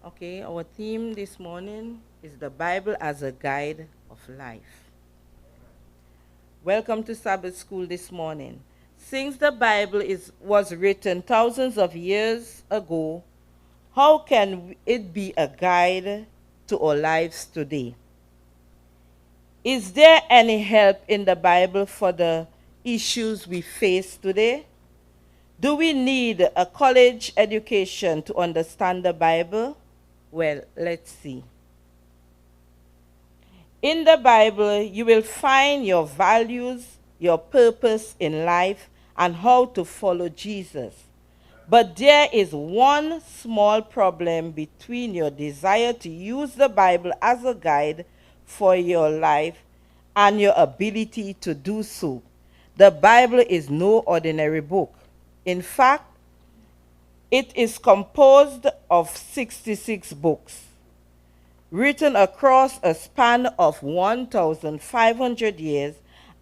Okay, our theme this morning is the Bible as a guide of life. Welcome to Sabbath School this morning. Since the Bible was written thousands of years ago, how can it be a guide to our lives today? Is there any help in the Bible for the issues we face today? Do we need a college education to understand the Bible? Well, let's see. In the Bible, you will find your values, your purpose in life, and how to follow Jesus. But there is one small problem between your desire to use the Bible as a guide for your life and your ability to do so. The Bible is no ordinary book. In fact, it is composed of 66 books written across a span of 1,500 years,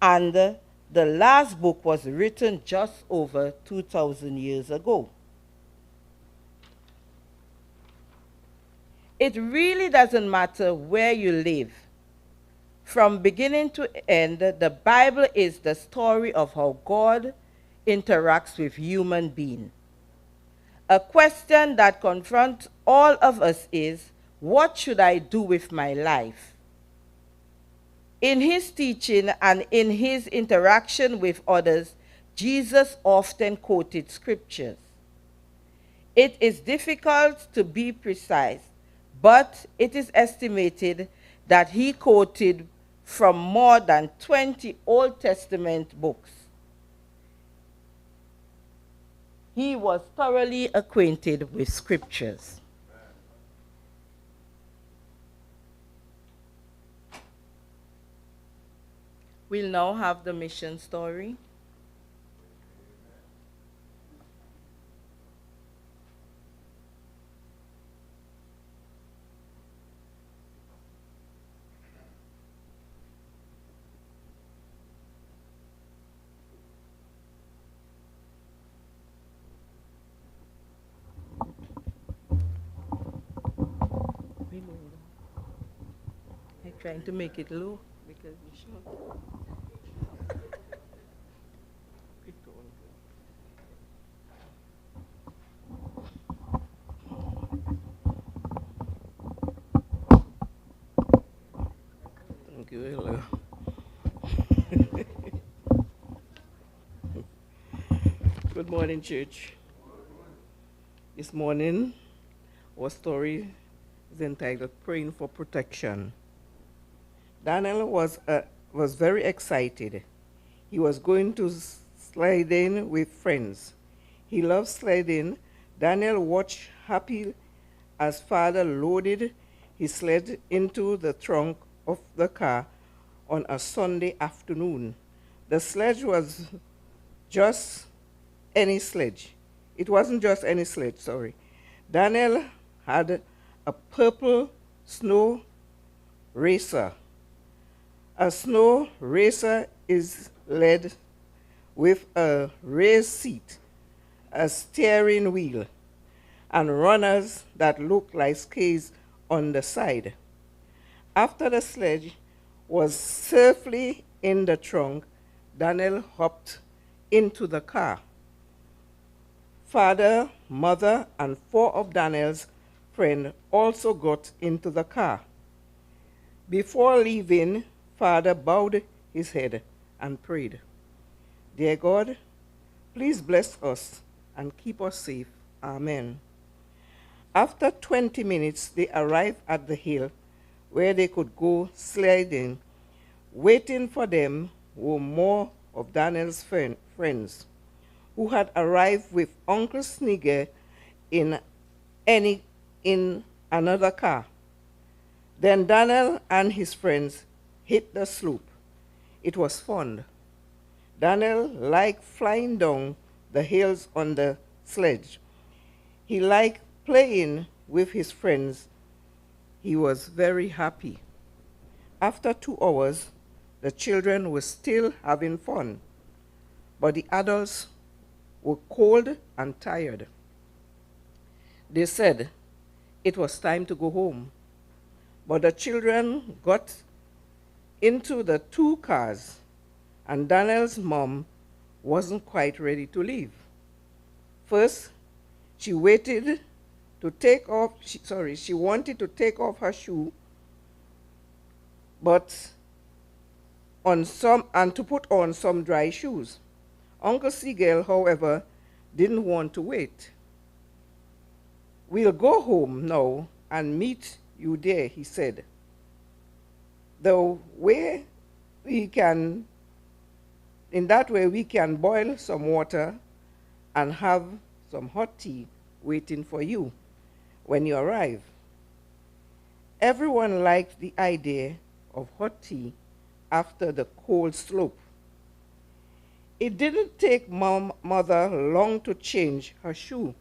and the last book was written just over 2,000 years ago. It really doesn't matter where you live. From beginning to end, the Bible is the story of how God interacts with human beings. A question that confronts all of us is, what should I do with my life? In his teaching and in his interaction with others, Jesus often quoted scriptures. It is difficult to be precise, but it is estimated that he quoted from more than 20 Old Testament books. He was thoroughly acquainted with scriptures. We'll now have the mission story. I'm trying to make it low because it's short. Thank you. Hello. Good morning, church. This morning, our story is entitled Praying for Protection. Daniel was very excited. He was going to sliding with friends. He loved sliding. Daniel watched happy as father loaded his sled into the trunk of the car on a Sunday afternoon. The sledge was just any sledge. It wasn't just any sledge, sorry. Daniel had a purple snow racer. A snow racer is led with a raised seat, a steering wheel, and runners that look like skates on the side. After the sledge was safely in the trunk, Daniel hopped into the car. Father, mother, and 4 of Daniel's friends also got into the car. Before leaving, Father bowed his head and prayed, "Dear God, please bless us and keep us safe. Amen." After 20 minutes, they arrived at the hill where they could go sliding. Waiting for them were more of Daniel's friends, who had arrived with Uncle Snigger in another car. Then Daniel and his friends hit the slope. It was fun. Daniel liked flying down the hills on the sledge. He liked playing with his friends. He was very happy. After 2 hours, the children were still having fun, but the adults were cold and tired. They said, it was time to go home. But the children got into the two cars, and Daniel's mom wasn't quite ready to leave. First, she waited to take off, she wanted to take off her shoe, but and to put on some dry shoes. Uncle Seagull, however, didn't want to wait. "We'll go home now and meet you there," he said. "The way we can, in that way we can boil some water and have some hot tea waiting for you when you arrive." Everyone liked the idea of hot tea after the cold slope. It didn't take Mother long to change her shoe.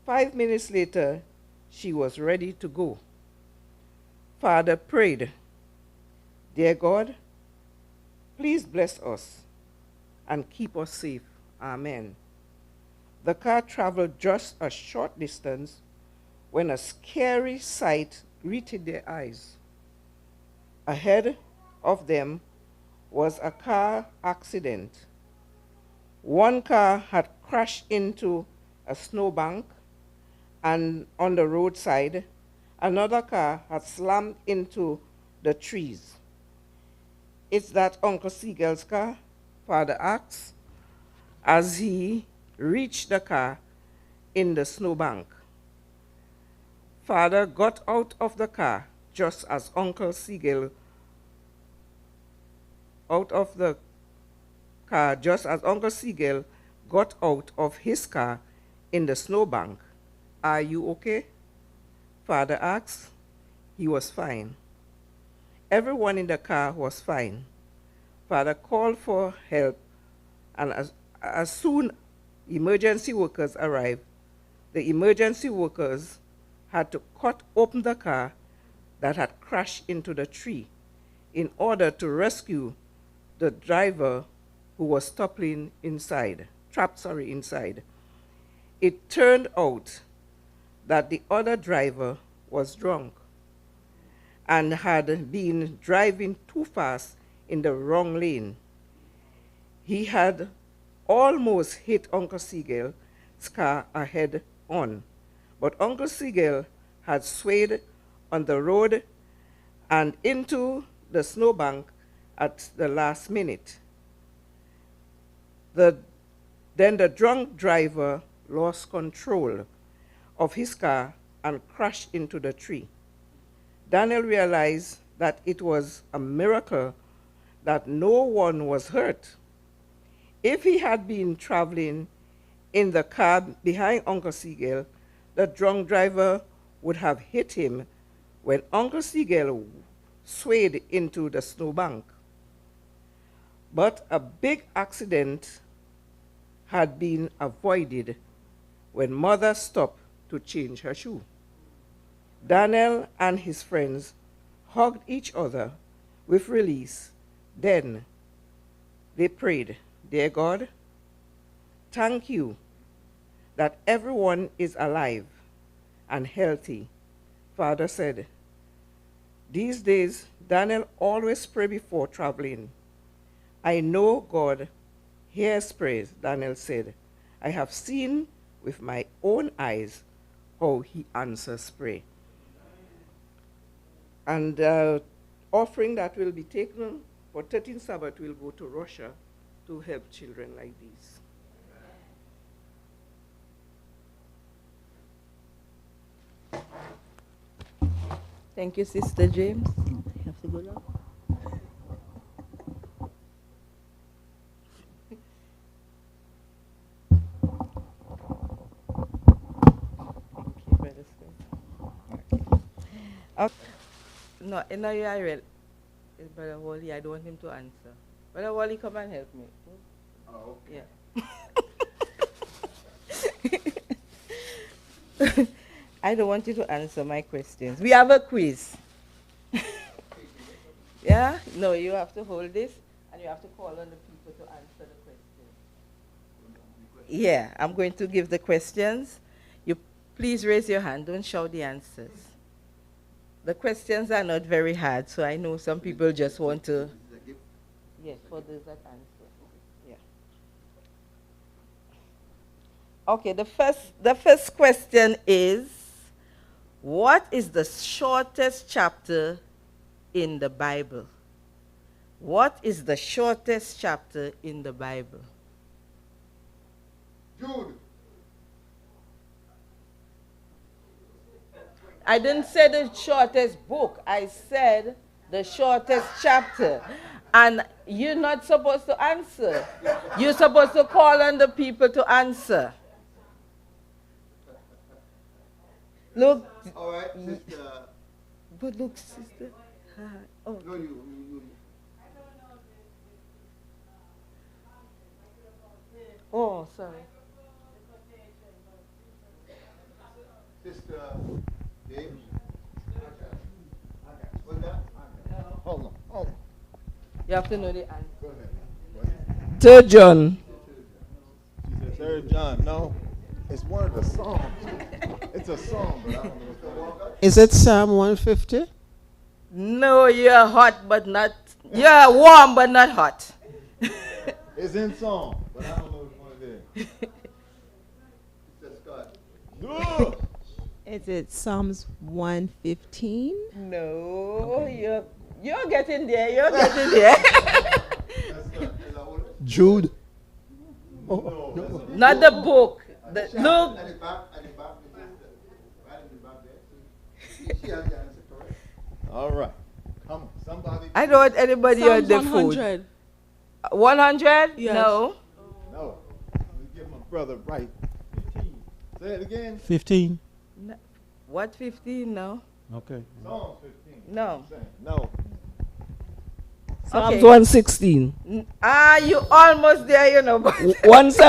5 minutes later, she was ready to go. Father prayed, "Dear God, please bless us and keep us safe. Amen." The car traveled just a short distance when a scary sight greeted their eyes. Ahead of them was a car accident. One car had crashed into a snowbank, and on the roadside, another car had slammed into the trees. "Is that Uncle Seagull's car?" Father asked as he reached the car in the snowbank. Father got out of the car just as Uncle Seagull got out of his car in the snowbank. "Are you okay?" Father asked. He was fine. Everyone in the car was fine. Father called for help, and as soon emergency workers arrived, the emergency workers had to cut open the car that had crashed into the tree in order to rescue the driver who was trapped inside. It turned out that the other driver was drunk and had been driving too fast in the wrong lane. He had almost hit Uncle Seagull's car head on, but Uncle Seagull had swayed on the road and into the snowbank at the last minute. Then the drunk driver lost control of his car and crashed into the tree. Daniel realized that it was a miracle that no one was hurt. If he had been traveling in the car behind Uncle Seagull, the drunk driver would have hit him when Uncle Seagull swayed into the snowbank. But a big accident had been avoided when Mother stopped to change her shoe. Daniel and his friends hugged each other with release. Then they prayed, "Dear God, thank you that everyone is alive and healthy." Father said, "These days, Daniel always pray before traveling." "I know God hears prayers," Daniel said. "I have seen with my own eyes how he answers prayer." And the offering that will be taken for 13th Sabbath will go to Russia to help children like these. Thank you, Sister James. I have to go now. Thank you, Brother Smith. Okay. No, you are real. Brother Wally, I don't want him to answer. Brother Wally, come and help me. Oh, okay. Yeah. I don't want you to answer my questions. We have a quiz. Yeah? No, you have to hold this and you have to call on the people to answer the questions. Yeah, I'm going to give the questions. You Please raise your hand. Don't shout the answers. The questions are not very hard, so I know some people just want to. Yes, for those that answer. Yeah. Okay, the first question is, what is the shortest chapter in the Bible? What is the shortest chapter in the Bible? Jude. I didn't say the shortest book. I said the shortest chapter. And you're not supposed to answer. You're supposed to call on the people to answer. Look. All right, sister. But look, sister. Oh. No, you. Oh, sorry. Sister James. What's that? Hold on. You have to know the answer. Go ahead. 3 John. She said 3 John. No, it's one of the songs. It's a song, but I don't know what's that. Is it Psalm 150? No, you're hot, but not. You're warm, but not hot. It's in song, but I don't know which one it is. Sister Scott. No. Is it Psalms 115? No, you're getting there. You're getting there. Jude. Oh, no. Not the book. Look. At the back, right in the back there. She has the answer correct. All right. Come on, somebody. I don't want anybody on the food. 100. 100? Yes. No. No. Let me get my brother right. 15. Say it again. 15. What 15? No. Okay. Psalm 15. No. No. Psalms Okay. 116. You almost there, you know. But 17.